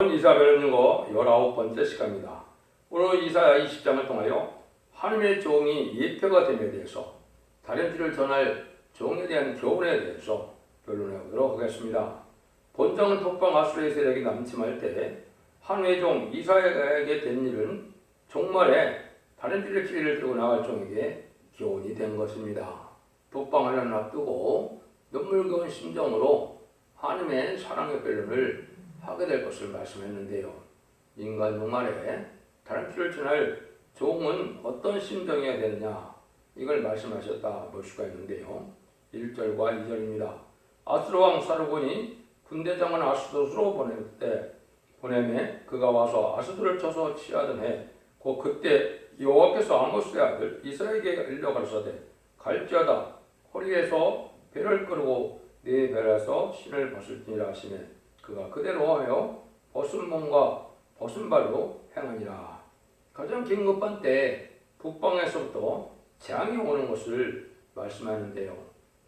이사야 연거 19번째 시간입니다. 오늘 이사야 20장을 통하여 하나님의 종이 예표가 됨에 대해서 다른지를 전할 종에 대한 교훈에 대해서 변론해 보도록 하겠습니다. 본장은 북방 아수르의 세력이 남침할 때 하나님의 종 이사야에게 된 일은 종말에 다른지를 길이를 들고 나갈 종에게 교훈이 된 것입니다. 북방하려는 앞두고 눈물겨운 심정으로 하나님의 사랑의 변론을 하게 될 것을 말씀했는데요. 인간 종말에 다른 길을 전할 종은 어떤 심정이어야 되느냐, 이걸 말씀하셨다 볼 수가 있는데요. 1절과 2절입니다. 아수르 왕 사르곤이 군대장은 아수도스로 보내매 그가 와서 아수도를 쳐서 취하던 해 곧 그때 여호와께서 아모스의 아들 이사야에게 일러 가라사대 갈지어다 허리에서 배를 끌고 네 배에서 신을 벗을지니라 하시매 그가 그대로 하여 벗은 몸과 벗은 발로 행하니라. 가장 긴급한 때 북방에서부터 재앙이 오는 것을 말씀하는데요.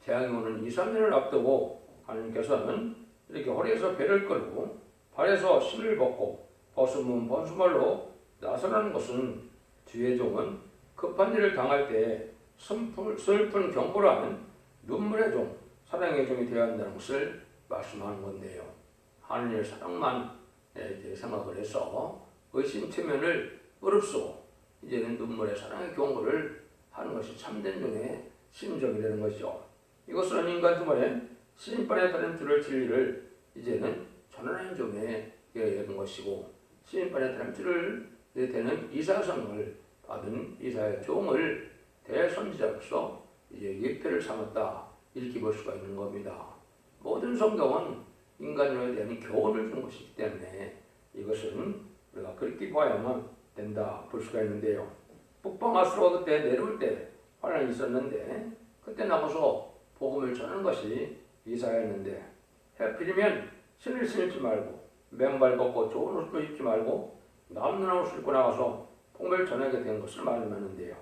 재앙이 오는 2-3년을 앞두고 하나님께서는 이렇게 허리에서 배를 끌고 발에서 신을 벗고 벗은 몸 벗은 발로 나서라는 것은 주의 종은 급한 일을 당할 때 슬픈 경고를 하는 눈물의 종, 사랑의 종이 되어야 한다는 것을 말씀하는 건데요. 하나님의 사랑만 생각을 해서 의심체면을 무릅쓰고 이제는 눈물의 사랑의 경고를 하는 것이 참된 종의 심정이 되는 것이죠. 이것은 인간 주말에 시인판에 다른 줄을 진리를 이제는 전하는 종에 되는 것이고, 시인판에 다른 줄을 되는 이사성을 받은 이사의 종을 대선지자로서 이제 예표를 삼았다, 이렇게 볼 수가 있는 겁니다. 모든 성경은 인간에 대한 교훈을 주는 것이기 때문에 이것은 우리가 그렇게 봐야만 된다 볼 수가 있는데요. 북방 아수르가 그때 내려올 때 환란이 있었는데 그때 나가서 복음을 전하는 것이 이사야였는데, 해필이면 신을 신지 말고 맨발 벗고 좋은 옷도 입지 말고 남는 옷을 입고 나가서 복음을 전하게 된 것을 말하는데요.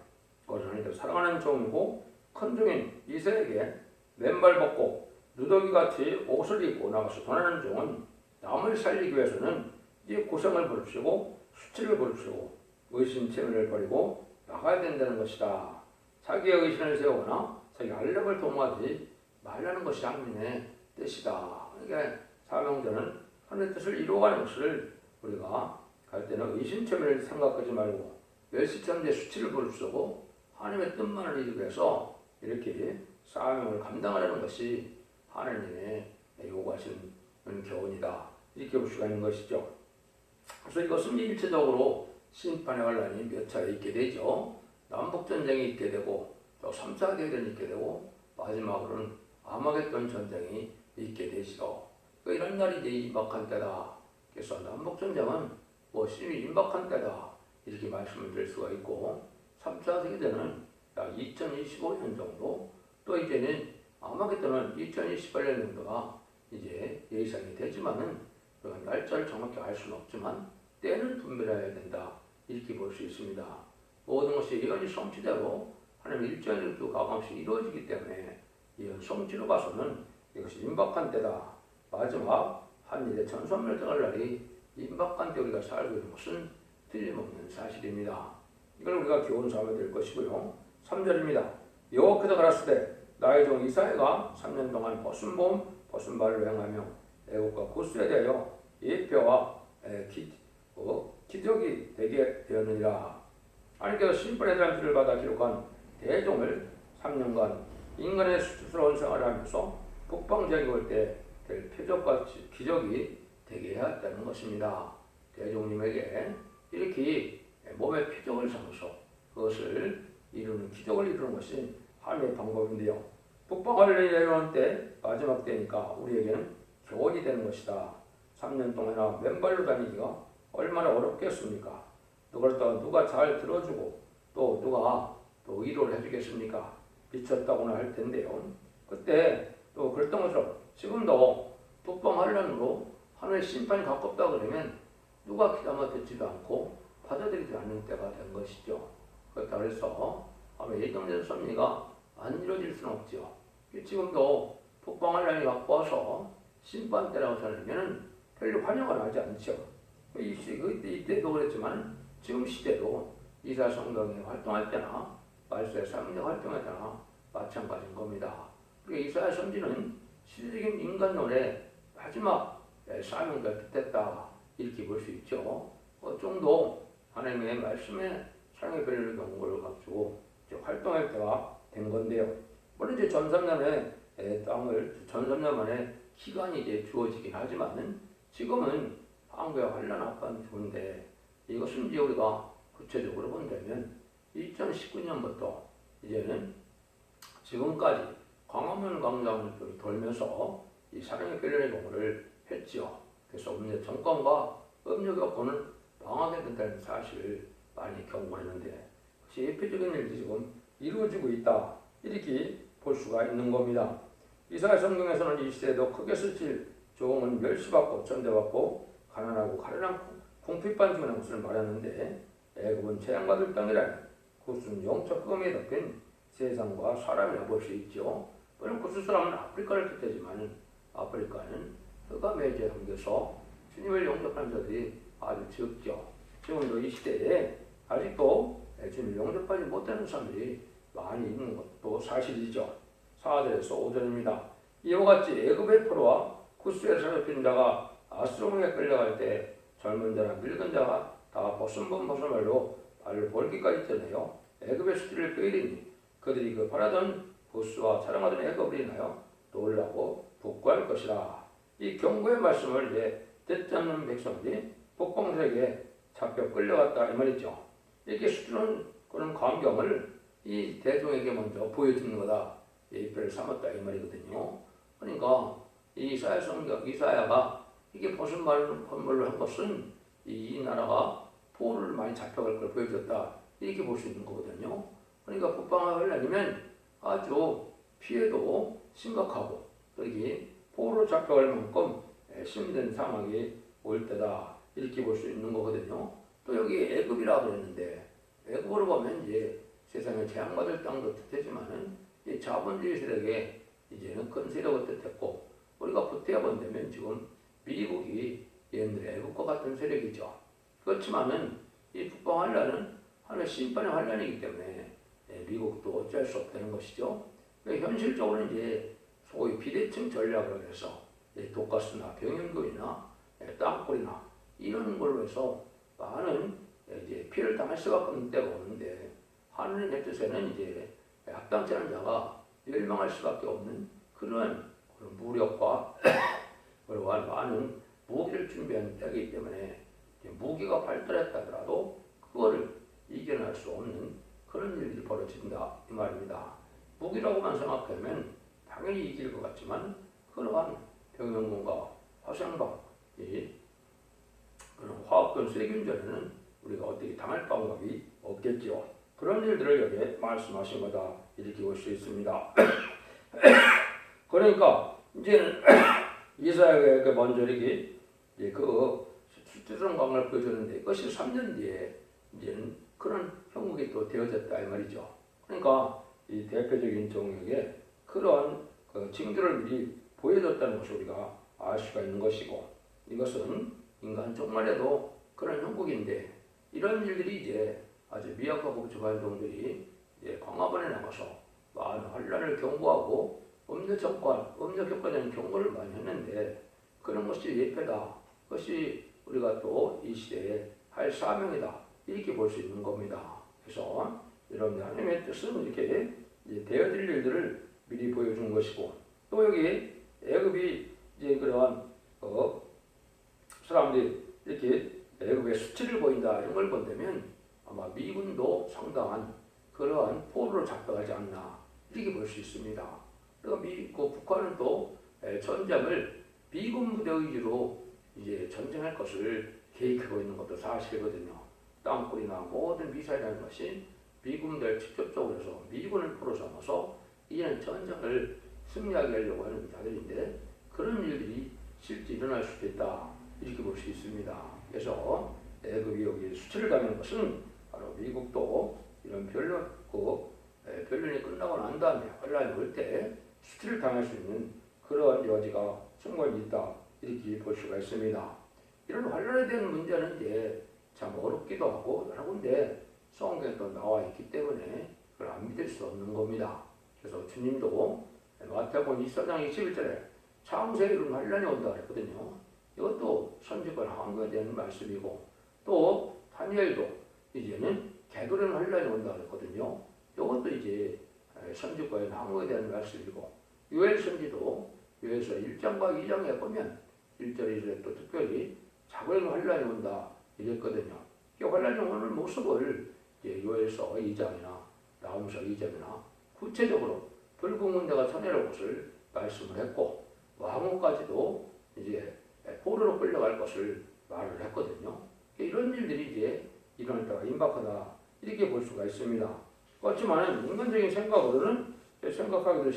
그것은 하나님께서 사랑하는 종이고 큰 종인 이사야에게 맨발 벗고 누더기같이 옷을 입고 나가서 전하는 종은 남을 살리기 위해서는 이 고생을 부릅쓰고 수치를 부릅쓰고 의심체면을 버리고 나가야 된다는 것이다. 자기의 의신을 세우거나 자기 알력을 도모하지 말라는 것이 하나님의 뜻이다. 그러니까 사명자는 하나님의 뜻을 이루어가는 것을 우리가 갈 때는 의심체면을 생각하지 말고 멸시천재 수치를 부릅쓰고 하나님의 뜻만을 이루기 위해서 이렇게 사명을 감당하라는 것이 하나님의 요구하시는 교훈이다, 이렇게 볼 수가 있는 것이죠. 그래서 이것은 일체적으로 심판의 환란이 몇 차례 있게 되죠. 남북전쟁이 있게 되고 또 3차 대전이 있게 되고 마지막으로는 아마겟돈 전쟁이 있게 되시죠. 이런 날이 이제 임박한 때다. 그래서 남북전쟁은 심히 임박한 때다, 이렇게 말씀을 드릴 수가 있고, 3차 세계대전은 약 2025년 정도, 또 이제는 아마겟돈은 2028년 정도가 이제 예상이 되지만은 날짜를 정확히 알 수는 없지만 때는 분별해야 된다, 이렇게 볼 수 있습니다. 모든 것이 예언이 성취대로 하나님의 일정일도 가감없이 이루어지기 때문에 예언 성취로 봐서는 이것이 임박한 때다. 마지막 한일의 전선멸당할 날이 임박한 때 우리가 살고 있는 것은 틀림없는 사실입니다. 이걸 우리가 교훈 삼아야 될 것이고요. 3절입니다. 여호와께서 가라사대 나의 종 이사야가 3년 동안 벗은 몸 벗은 발로 행하며 애국과 고수에 대하여 예표와 기적이 되게 되었느니라. 하나님께서 심판의 단지를 받아 기록한 대종을 3년간 인간의 수치스러운 생활을 하면서 북방쟁이 올 때 될 표적과 기적이 되게 해야 했다는 것입니다. 대종님에게 이렇게 몸의 표적을 삼아서 그것을 이루는, 기적을 이루는 것이 하나님의 방법인데요. 북방을 내려오는 때, 마지막 때니까 우리에게는 교훈이 되는 것이다. 3년 동안이나 맨발로 다니기가 얼마나 어렵겠습니까? 누가 잘 들어주고 또 누가 또 위로를 해주겠습니까? 미쳤다고나 할 텐데요. 그때 또 그랬던 것처럼 지금도 북방 환란으로 하나님의 심판이 가깝다 그러면 누가 귀담아 듣지도 않고 받아들이지 않는 때가 된 것이죠. 그렇다고 해서 예정된 섭리가 안 이루어질 수는 없죠. 지금도 북방 환란이 가까워서 심판 때라고 전하면 별로 환영을 하지 않죠. 이때도 그랬지만 지금 시대도 이사 성경에 활동할 때나 말세 삼위가 활동할 때나 마찬가지인 겁니다. 그러니까 이사야 선지는 시대적인 인간론의 마지막 사명을 뜻했다 이렇게 볼 수 있죠. 정도 하나님의 말씀에 사랑의 별을 경고를 갖추고 활동할 때가 된 건데요. 물론 이제 전삼년의 땅을 전삼년 기간이 이제 주어지긴 하지만은 지금은 한국의 환란 앞간 중인데 이것은 이제 우리가 구체적으로 본다면 2019년부터 이제는 지금까지 광화문 광장을 돌면서 이 사랑의 별의 경우를 했죠. 그래서 음력 정권과 음력 여건을 망하게 된다는 사실을 많이 경고했는데 그것이 예표적인 일이 지금 이루어지고 있다 이렇게 볼 수가 있는 겁니다. 이사야 성경에서는 이 시대에도 크게 스칠 종은 멸시받고 천대받고 가난하고 가련한 궁핍한 중의 것을 말했는데 애굽은 재앙받을 땅이라는 그것은 영적 흑암에 덮인 세상과 사람이라 볼 수 있죠. 물론 그수 사람은 아프리카를 뜻하지만 아프리카는 흑암에 이제 함겨서 주님을 영접하는 자들이 아주 적죠. 지금도 이 시대에 아직도 주님을 영접하지 못하는 사람들이 많이 있는 것도 사실이죠. 4절에서 5절입니다. 이와 같이 애굽의 포로와 구스에 사로잡힌 자가 아수르에 끌려갈 때 젊은 자나 늙은 자가 다 버선발로 발을 벌기까지 떠나요. 애굽의 수지를 빼리니 그들이 그 바라던 구스와 사랑하던 애굽을 인하여 놀라고 부끄할 것이라. 이 경고의 말씀을 이제 듣지 않는 백성들이 북방색에 잡혀 끌려갔다 이 말이죠. 이렇게 수주는 그런 광경을 이 대중에게 먼저 보여주는 거다. 예표를 삼았다 이 말이거든요. 그러니까 이 이사야 성경 이사야가 이게 버선발로 한 것은 이 나라가 포로를 많이 잡혀갈 걸 보여줬다 이렇게 볼 수 있는 거거든요. 그러니까 북방을 아니면 아주 피해도 심각하고 또 이게 포로로 잡혀갈 만큼 힘든 상황이 올 때다 이렇게 볼 수 있는 거거든요. 또 여기 애굽이라고 그랬는데 애굽으로 보면 이제 세상에 재앙받을 땅도 뜻하지만은 이 자본주의 세력에 이제는 큰 세력을 뜻했고 우리가 부태해 본다면 지금 미국이 옛날에 애국과 같은 세력이죠. 그렇지만은 이 북방 환란은 하나의 심판의 환란이기 때문에 미국도 어쩔 수 없다는 것이죠. 현실적으로 이제 소위 비대칭 전략을 해서 독가스나 병영균이나 땅굴이나 이런 걸로 해서 많은 이제 피해를 당할 수밖에 없는 때가 오는데 하느님의 뜻에는 이제 합당치 않은 자가 멸망할 수밖에 없는 그런 무력과 그러한 많은 무기를 준비한 때이기 때문에 무기가 발달했다 하더라도 그거를 이겨낼 수 없는 그런 일이 벌어진다 이 말입니다. 무기라고만 생각하면 당연히 이길 것 같지만 그러한 병영군과 화생방 그런 화학군 세균전에는 우리가 어떻게 당할 방법이 없겠죠. 그런 일들을 여기에 말씀하신 거다 이렇게 볼 수 있습니다. 그러니까 이제는 이사야가 먼저 이렇게 그 수치성광을 보여줬는데 그것이 3년 뒤에 이제는 그런 형국이 또 되어졌다 이 말이죠. 그러니까 이 대표적인 종역에 그런 그 징조를 미리 보여줬다는 것을 우리가 알 수가 있는 것이고 이것은 인간 종말에도 그런 형국인데 이런 일들이 이제 아주 미약하고 부족한 종들이 이제 광화문에 나가서 많은 환란을 경고하고 음력 효과적인 경고를 많이 했는데 그런 것이 예표다. 그것이 우리가 또 이 시대에 할 사명이다. 이렇게 볼 수 있는 겁니다. 그래서 여러분들 하나님의 뜻은 이렇게 되어질 일들을 미리 보여준 것이고 또 여기 애굽이 이제 그러한 사람들이 이렇게 애굽의 수치를 보인다 이런 걸 본다면 아마 미군도 상당한 그러한 포로를 잡혀가지 않나 이렇게 볼 수 있습니다. 그리고 북한은 또 전쟁을 미군 부대 위주로 이제 전쟁할 것을 계획하고 있는 것도 사실이거든요. 땅굴이나 모든 미사일이라는 것이 미군들 직접적으로 해서 미군을 포로 삼아서 이는 전쟁을 승리하게 하려고 하는 자들인데 그런 일들이 실제 일어날 수도 있다 이렇게 볼 수 있습니다. 그래서 애굽이 여기 수치를 당하는 것은 바로 미국도 이런 변론이 끝나고 난 다음에 환란이 올 때 수치를 당할 수 있는 그러한 여지가 충분히 있다 이렇게 볼 수가 있습니다. 이런 환란에 대한 문제는 이제 참 어렵기도 하고 여러 군데 성경에 또 나와 있기 때문에 그걸 안 믿을 수 없는 겁니다. 그래서 주님도 마태복음 24장 21절에 창세에 이런 환란이 온다 그랬거든요. 이것도 선지권 항거에 대한 말씀이고 또 다니엘도 이제는 개돌의 환란이 온다 그랬거든요. 이것도 이제 선지권 항거에 대한 말씀이고 요엘 선지도 요엘서 1장과 2장에 보면 1절 2절에 또 특별히 자고의 환란이 온다 이랬거든요. 이 환란이 오는 모습을 이제 요엘서 2장이나 나훔서 2장이나 구체적으로 불국 문제가 천해를 것을 말씀을 했고 왕후까지도 이제 포로로 끌려갈 것을 말을 했거든요. 이런 일들이 이제 일어날 때가 임박하다 이렇게 볼 수가 있습니다. 그렇지만 인간적인 생각으로는 생각하기도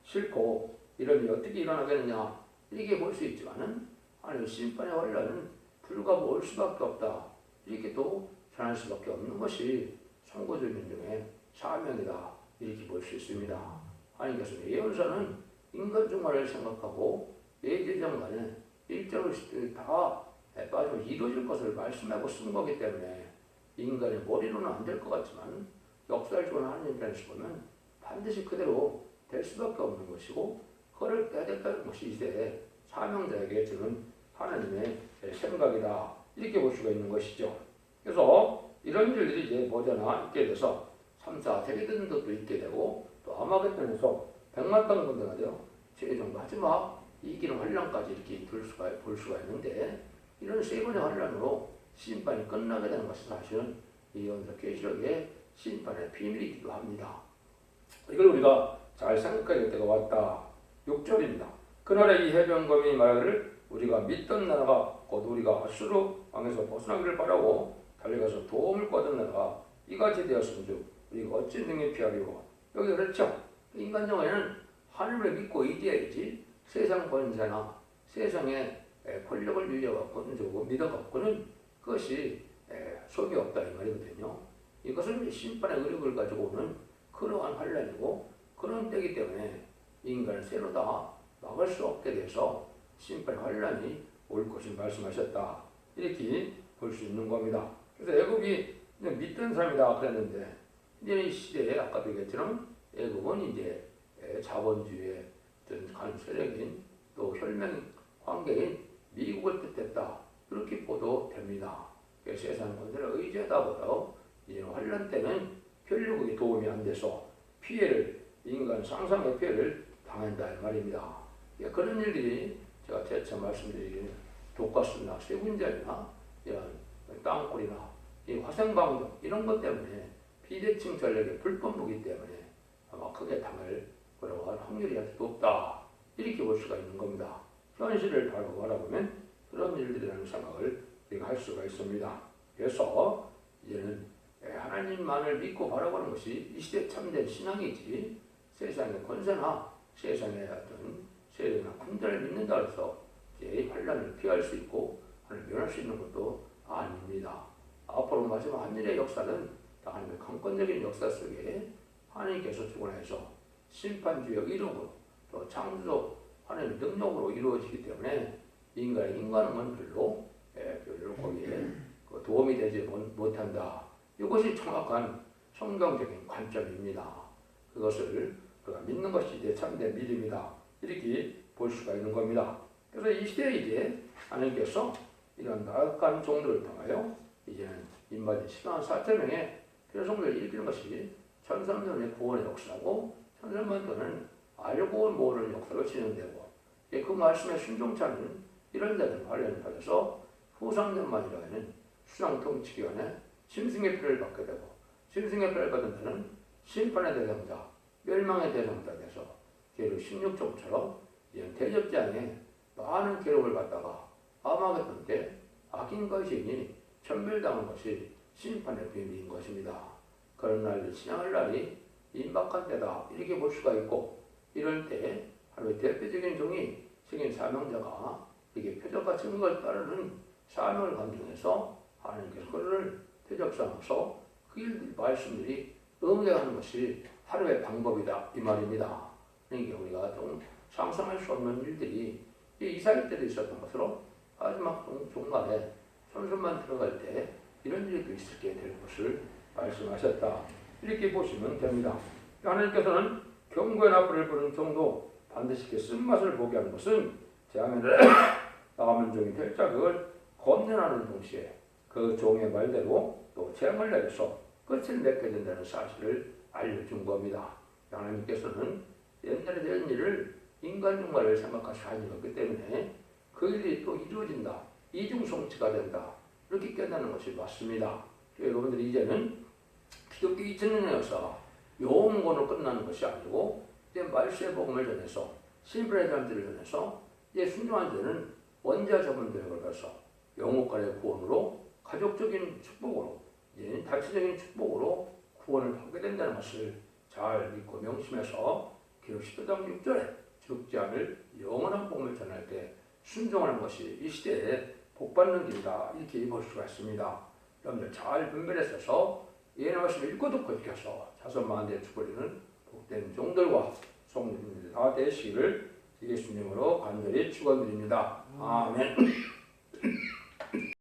싫고 이런 일이 어떻게 일어나겠느냐 이렇게 볼 수 있지만은 아니 심판의 환란은 불가고 올 수밖에 없다 이렇게 또 전할 수밖에 없는 것이 선거적인 민중의 사명이다 이렇게 볼 수 있습니다. 하나님께서 예언서는 인간 종말을 생각하고 예제정간에 일정을 다 빠지면 이루어질 것을 말씀하고 쓴 거기 때문에 인간의 머리로는 안 될 것 같지만 역사를 주는 하나님 입장에서 보면 반드시 그대로 될 수밖에 없는 것이고 그걸 깨닫는 것이 이제 사명자에게 주는 하나님의 생각이다 이렇게 볼 수가 있는 것이죠. 그래서 이런 일들이 이제 머지않아 있게 돼서 3, 4 세계대전 것도 있게 되고 또 아마겟돈에서 100만 당 군대가 돼요. 최종 마지막 이기는 환란까지 이렇게 볼 수가 있는데 이런 세 번의 환란으로 심판이 끝나게 되는 것이 사실은 이 연서 계시록의 심판의 비밀이기도 합니다. 이걸 우리가 잘 생각해야 될 때가 왔다. 6절입니다. 그날에 이 해변검이 말하기를 우리가 믿던 나라가 곧 우리가 아수르 왕에서 벗어나기를 바라고 달려가서 도움을 구하던 나라가 이같이 되었은즉 우리가 어찌 능히 피하리고 여기 그렇죠. 인간정에는 하늘을 믿고 의지해야지 세상 권세나 세상의 권력을 유지하고 믿어갖고는 그것이 소용이 없다 이 말이거든요. 이것은 심판의 의력을 가지고 오는 그러한 환란이고 그런 때이기 때문에 인간을 새로 다 막을 수 없게 돼서 심판의 환란이 올 것을 말씀하셨다 이렇게 볼 수 있는 겁니다. 그래서 애굽이 믿던 사람이다 그랬는데 이제 이 시대에 아까도 얘기했지만 애굽은 이제 자본주의의 어떤 세력인 또 혈맹 관계인 미국을 뜻했다 이렇게 보도됩니다. 세상 권세를 의지하다 보다 이제 환란 때는 별로 그게 도움이 안 돼서 피해를 인간 상상의 피해를 당한다 이 말입니다. 그런 일들이 제가 재차 말씀드리기는 독가스나 세군자이나 이런 땅굴이나 이 화생방정 이런 것 때문에 비대칭 전략의 불법무기 때문에 아마 크게 당할 그러한 확률이 아주 높다 이렇게 볼 수가 있는 겁니다. 현실을 바라보면 그런 일들이라는 생각을 우리가 할 수가 있습니다. 그래서 이제는 하나님만을 믿고 바라보는 것이 이 시대 참된 신앙이지 세상의 권세나 세상의 어떤 세력이나 군대를 믿는다 해서 이 환란을 피할 수 있고 하나님 면할 수 있는 것도 아닙니다. 앞으로 마지막 한일의 역사는 하나님의 강권적인 역사 속에 하나님께서 주관해서 심판주의 이름으로 또 창조 하나님의 능력으로 이루어지기 때문에 인간의 인간은 별로 거기에 도움이 되지 못한다. 이것이 정확한 성경적인 관점입니다. 그것을 우리가 믿는 것이 이제 참된 믿음이다. 이렇게 볼 수가 있는 겁니다. 그래서 이 시대에 이제 하나님께서 이런 나약한 종들을 통하여 이제는 인마디 14만 4천 명의 표성들을 일으키는 것이 천삼년의 구원의 역사고 천삼만 또는 알고 모르는 역사로 진행되고 그 말씀에 순종치 않는 이런 자들은 관련을 받아서 후상년만이라 하는 수상통치기관에 짐승의 피를 받게 되고 짐승의 피를 받은 자는 심판의 대상자, 멸망의 대상자 돼서 계류 16종처럼 대접장에 많은 괴로움을 받다가 아마겟돈 때 악인과 시인이 천멸당한 것이 심판의 비밀인 것입니다. 그런 날이 신앙할 날이 임박한 때다 이렇게 볼 수가 있고 이럴 때 하루의 대표적인 종이 생긴 사명자가 이게 표적과 증거를 따르는 사명을 감정해서 하나님께서 그를 표적 삼아서 그 말씀들이 응대하는 것이 하루의 방법이다 이 말입니다. 그러니까 우리가 좀 상상할 수 없는 일들이 이스라엘 때도 있었던 것으로 마지막 종말에 손수만 들어갈 때 이런 일이 또 있게 될 것을 말씀하셨다. 이렇게 보시면 됩니다. 하나님께서는 경고의 나팔을 부는 정도 반드시 그 쓴맛을 보게 하는 것은 재앙을 나가면 종이 될 자격을 건전하는 동시에 그 종의 말대로 또 재앙을 내려서 끝을 맺게 된다는 사실을 알려준 겁니다. 하나님께서는 옛날에 된 일을 인간 종말을 생각하시 아니었기 때문에 그 일이 또 이루어진다. 이중성취가 된다. 이렇게 깨닫는 것이 맞습니다. 여러분들이 이제는 기독교 2000년에서 영원으로 끝나는 것이 아니고 이제 말씀의 복음을 전해서 신분의 잠들을 전해서 이제 순종한 자는 원자 저분들에 걸려서 영혼간의 구원으로 가족적인 축복으로 이제 다체적인 축복으로 구원을 받게 된다는 것을 잘 믿고 명심해서 기록 10장 6절에 죽지 않을 영원한 복음을 전할 때 순종하는 것이 이 시대에 복받는 길이다. 이렇게 볼 수가 있습니다. 여러분들 잘 분별해서 이 말씀을 읽고 듣고 지켜서 자손만대에 축복이는 복된 종들과 성도님들 다 되시기를 예수님으로 간절히 축원드립니다. 아멘.